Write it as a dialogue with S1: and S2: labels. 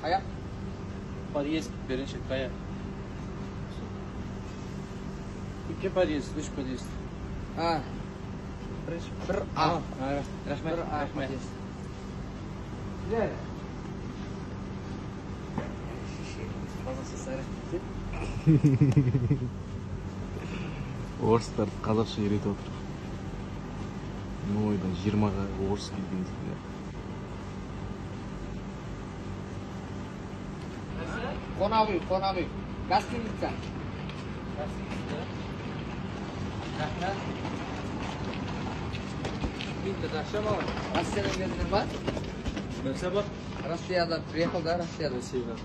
S1: Қая?
S2: Подъезд, бірінші қая. 2 подъезд, 3 подъезд.
S1: Bir A.
S2: Рахмет,
S1: Bir A
S2: рахмет.
S1: подъезд. Gel.
S3: Орыстар қазақша үйретіп отыр. Ойдан 20-ға орыс келген дейді.
S1: Қонақ үй. Гостиница.
S2: Рахмет. Bitti, akşam ama.
S1: Россиядан келдіңдер ма?
S2: Нәрсе бар?
S1: Россиядан приехал, да, Россиядан?
S2: Россиядан.